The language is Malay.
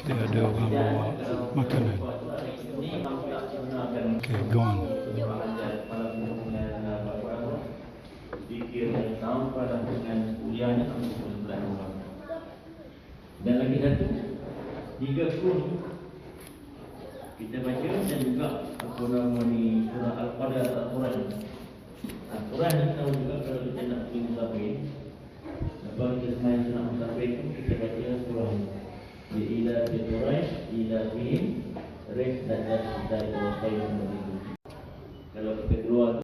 Dia ada orang bawa makanan. Okay, go on. Dan lagi satu 30 kita baca dan juga apa nama ni surah Al-Qadar Al-Quran. Al-Quran ni tahu juga kalau kita nak pergi musafir, lepas kita semain surah musafir tu kita baca surah ni. Ila fi Quraish ila fihim rik dan kita itu. Kalau kita keluar tu